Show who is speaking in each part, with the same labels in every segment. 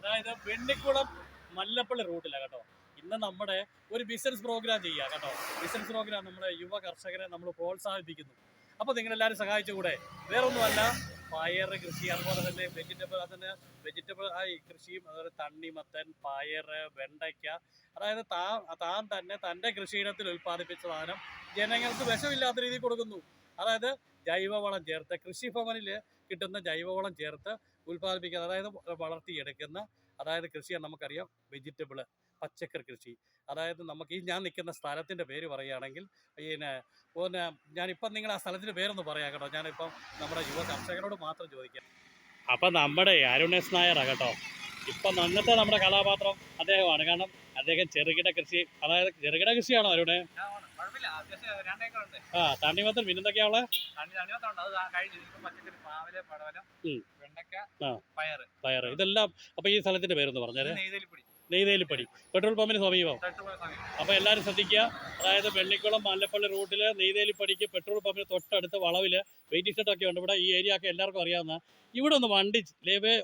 Speaker 1: അതായത് വെണ്ണിക്കുളം മല്ലപ്പള്ളി റൂട്ടിലാണ് കേട്ടോ. ഇന്ന് നമ്മുടെ ഒരു ബിസിനസ് പ്രോഗ്രാം ചെയ്യുക കേട്ടോ. ബിസിനസ് പ്രോഗ്രാം നമ്മുടെ യുവ കർഷകരെ നമ്മൾ പ്രോത്സാഹിപ്പിക്കുന്നു. അപ്പോൾ നിങ്ങളെല്ലാവരും സഹായിച്ചുകൂടെ? വേറൊന്നുമല്ല, പയർ കൃഷി, അതുപോലെ തന്നെ വെജിറ്റബിൾ കൃഷിയും, അതുപോലെ തണ്ണിമത്തൻ, പയർ, വെണ്ടയ്ക്ക, അതായത് താൻ തന്നെ തൻ്റെ കൃഷിയിടത്തിൽ ഉൽപ്പാദിപ്പിച്ച സാധനം ജനങ്ങൾക്ക് വിഷമില്ലാത്ത രീതിയിൽ കൊടുക്കുന്നു. അതായത് ജൈവവളം ചേർത്ത്, കൃഷിഭവനിൽ കിട്ടുന്ന ജൈവവളം ചേർത്ത് ഉൽപ്പാദിപ്പിക്കുക, അതായത് വളർത്തിയെടുക്കുന്ന കൃഷിയാണ്. നമുക്കറിയാം, വെജിറ്റബിള്, പച്ചക്കറി കൃഷി. അതായത് നമുക്ക് ഞാൻ നിൽക്കുന്ന സ്ഥലത്തിൻ്റെ പേര് പറയുകയാണെങ്കിൽ പിന്നെ ഞാനിപ്പം നിങ്ങൾ ആ സ്ഥലത്തിൻ്റെ പേരൊന്ന് പറയാം കേട്ടോ. ഞാനിപ്പം നമ്മുടെ യുവ കർഷകരോട് മാത്രം ചോദിക്കാം. അപ്പം നമ്മുടെ അരുണേഷ് നായരാണ് കേട്ടോ. ഇപ്പം അന്നത്തെ നമ്മുടെ കഥാപാത്രം അദ്ദേഹമാണ്. കാരണം അദ്ദേഹം ചെറുകിട കൃഷി, അതായത് ചെറുകിട കൃഷിയാണോ അരുണേ? തണ്ണിമത്തൻ, പിന്നെന്തൊക്കെയാ പയർ, ഇതെല്ലാം. അപ്പൊ ഈ സ്ഥലത്തിന്റെ പേരൊന്ന് പറഞ്ഞാല്? നെയ്തേലിപ്പടി, പെട്രോൾ പമ്പിന് സമീപം. അപ്പോൾ എല്ലാവരും ശ്രദ്ധിക്കുക. അതായത് വെണ്ണിക്കുളം മല്ലപ്പള്ളി റൂട്ടിൽ നെയ്തേലിപ്പടിക്ക് പെട്രോൾ പമ്പിന് തൊട്ടടുത്ത് വളവിൽ വെയിറ്റിംഗ് ഷെഡൊക്കെ ഉണ്ട്. ഇവിടെ ഈ ഏരിയ ഒക്കെ എല്ലാവർക്കും അറിയാവുന്ന. ഇവിടെ ഒന്ന് വണ്ടി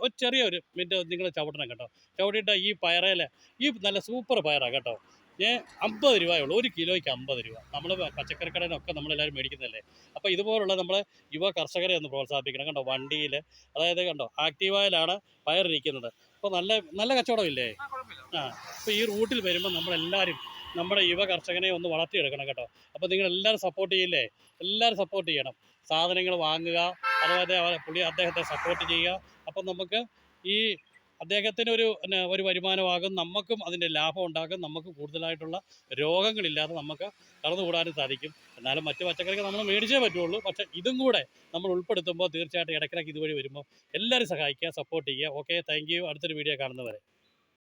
Speaker 1: ഒരു ചെറിയൊരു മിനിറ്റ് നിങ്ങൾ ചവിട്ടണം കേട്ടോ. ചവിട്ടിയിട്ട് ഈ പയറേൽ ഈ നല്ല സൂപ്പർ പയറാണ് കേട്ടോ. 50 രൂപയുള്ളൂ, 1 കിലോയ്ക്ക് 50 രൂപ. നമ്മൾ പച്ചക്കറി കടയിലൊക്കെ നമ്മളെല്ലാവരും മേടിക്കുന്നതല്ലേ. അപ്പോൾ ഇതുപോലുള്ള നമ്മൾ യുവ കർഷകരെ ഒന്ന് പ്രോത്സാഹിപ്പിക്കണം കേട്ടോ. വണ്ടിയിൽ, അതായത് കണ്ടോ, ആക്റ്റീവായിലാണ് പയറിരിക്കുന്നത്. അപ്പോൾ നല്ല കച്ചവടമില്ലേ? അപ്പോൾ ഈ റൂട്ടിൽ വരുമ്പോൾ നമ്മളെല്ലാവരും നമ്മുടെ യുവ കർഷകനെ ഒന്ന് വളർത്തിയെടുക്കണം കേട്ടോ. അപ്പോൾ നിങ്ങളെല്ലാവരും സപ്പോർട്ട് ചെയ്യില്ലേ? എല്ലാവരും സപ്പോർട്ട് ചെയ്യണം. സാധനങ്ങൾ വാങ്ങുക, അതുപോലെ അദ്ദേഹത്തെ സപ്പോർട്ട് ചെയ്യുക. അപ്പം നമുക്ക് ഈ അദ്ദേഹത്തിന് ഒരു വരുമാനമാകും, നമുക്കും അതിൻ്റെ ലാഭം ഉണ്ടാകും. നമുക്ക് കൂടുതലായിട്ടുള്ള രോഗങ്ങളില്ലാതെ നമുക്ക് കടന്നുകൂടാനും സാധിക്കും. എന്നാലും മറ്റ് പച്ചക്കറികൾ നമ്മൾ മേടിച്ചേ പറ്റുള്ളൂ. പക്ഷേ ഇതും കൂടെ നമ്മൾ ഉൾപ്പെടുത്തുമ്പോൾ തീർച്ചയായിട്ടും ഇടയ്ക്കിടയ്ക്ക് ഇതുവഴി വരുമ്പോൾ എല്ലാവരും സഹായിക്കുക, സപ്പോർട്ട് ചെയ്യുക. Okay, thank you. അടുത്തൊരു വീഡിയോ കാണുന്നവരെ.